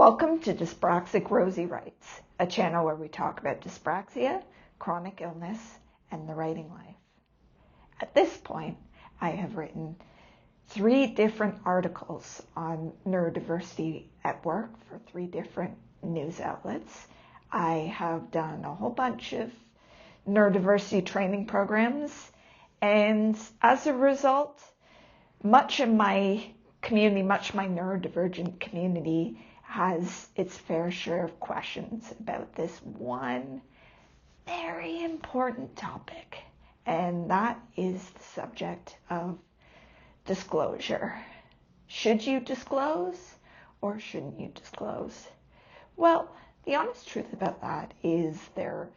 Welcome to Dyspraxic Rosie Writes, a channel where we talk about dyspraxia, chronic illness, and the writing life. At this point, I have written 3 different articles on neurodiversity at work for 3 different news outlets. I have done a whole bunch of neurodiversity training programs, and as a result, much of my neurodivergent community has its fair share of questions about this one very important topic, and that is the subject of disclosure. Should you disclose or shouldn't you disclose? Well, the honest truth about that is there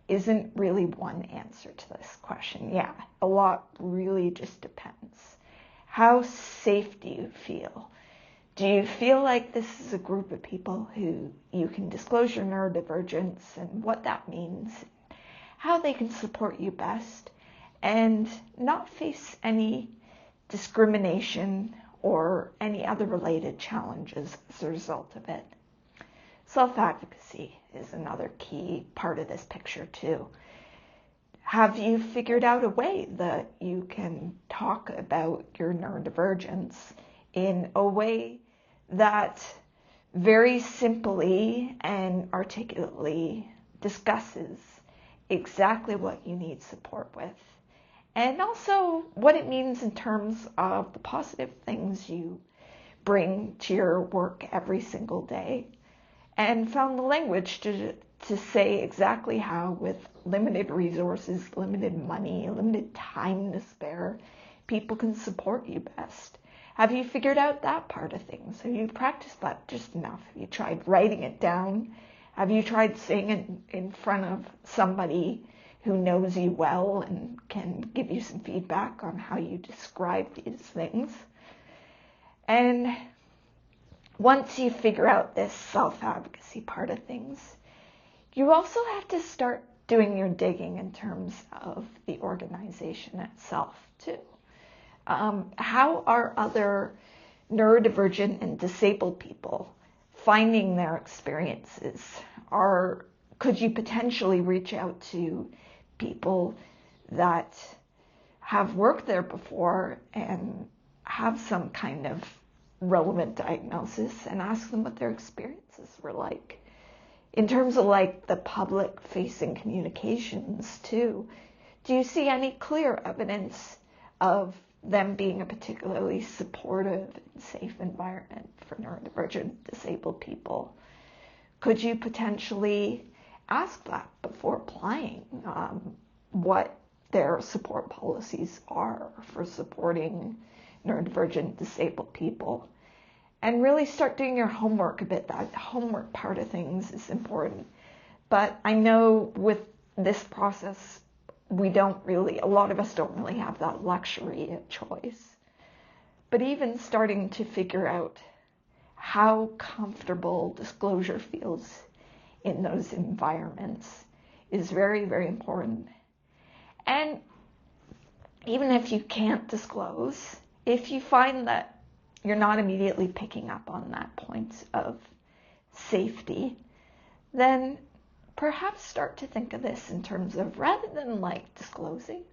isn't really one answer to this question. Yeah, a lot really just depends. How safe do you feel? Do you feel like this is a group of people who you can disclose your neurodivergence and what that means, how they can support you best, and not face any discrimination or any other related challenges as a result of it? Self-advocacy is another key part of this picture too. Have you figured out a way that you can talk about your neurodivergence in a way that very simply and articulately discusses exactly what you need support with, and also what it means in terms of the positive things you bring to your work every single day, and found the language to say exactly how, with limited resources, limited money, limited time to spare, people can support you best? Have you figured out that part of things? Have you practiced that just enough? Have you tried writing it down? Have you tried saying it in front of somebody who knows you well and can give you some feedback on how you describe these things? And once you figure out this self-advocacy part of things, you also have to start doing your digging in terms of the organization itself too. How are other neurodivergent and disabled people finding their experiences? Could you potentially reach out to people that have worked there before and have some kind of relevant diagnosis and ask them what their experiences were like? In terms of like the public-facing communications too, do you see any clear evidence of them being a particularly supportive and safe environment for neurodivergent disabled people? Could you potentially ask that before applying what their support policies are for supporting neurodivergent disabled people? And really start doing your homework a bit. That homework part of things is important. But I know with this process, a lot of us don't really have that luxury of choice. But even starting to figure out how comfortable disclosure feels in those environments is very, very important. And even if you can't disclose, if you find that you're not immediately picking up on that point of safety, then perhaps start to think of this in terms of, rather than like disclosing,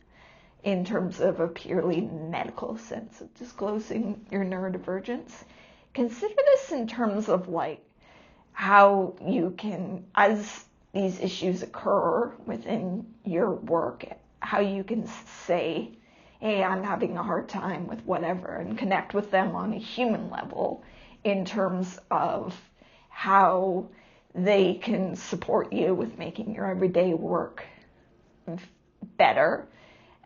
in terms of a purely medical sense of disclosing your neurodivergence, consider this in terms of like how you can, as these issues occur within your work, how you can say, hey, I'm having a hard time with whatever, and connect with them on a human level in terms of how they can support you with making your everyday work better,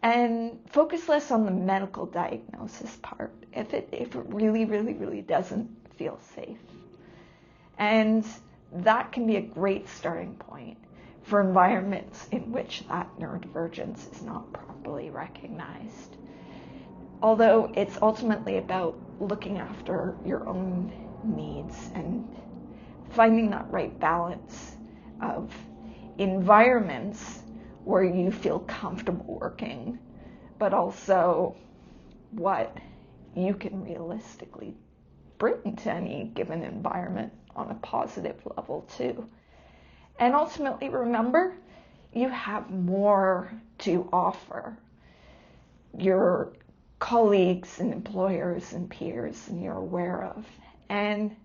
and focus less on the medical diagnosis part if it really, really, really doesn't feel safe. And that can be a great starting point for environments in which that neurodivergence is not properly recognized. Although it's ultimately about looking after your own needs and finding that right balance of environments where you feel comfortable working, but also what you can realistically bring to any given environment on a positive level too. And ultimately, remember, you have more to offer your colleagues and employers and peers than you're aware of. And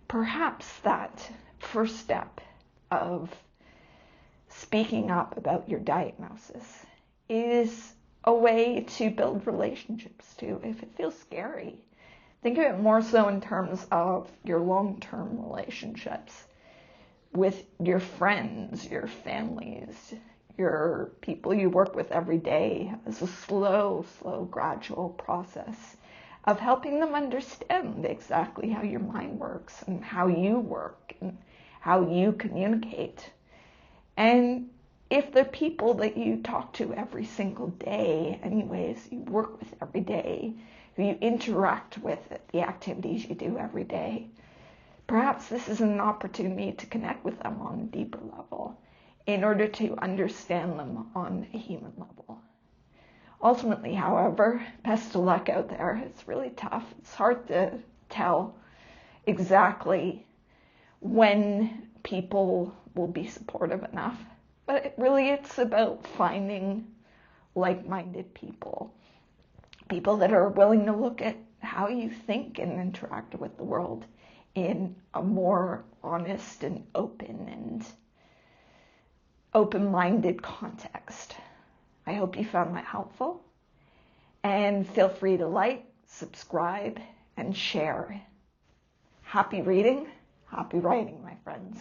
perhaps that first step of speaking up about your diagnosis is a way to build relationships too. If it feels scary, think of it more so in terms of your long-term relationships with your friends, your families, your people you work with every day, as a slow, gradual process of helping them understand exactly how your mind works and how you work and how you communicate. And if the people that you talk to every single day, anyways, you work with every day, who you interact with at the activities you do every day, perhaps this is an opportunity to connect with them on a deeper level in order to understand them on a human level. Ultimately, however, best of luck out there. It's really tough. It's hard to tell exactly when people will be supportive enough. But it's about finding like-minded people that are willing to look at how you think and interact with the world in a more honest and open-minded context. I hope you found that helpful. And feel free to like, subscribe, and share. Happy reading, happy writing, my friends.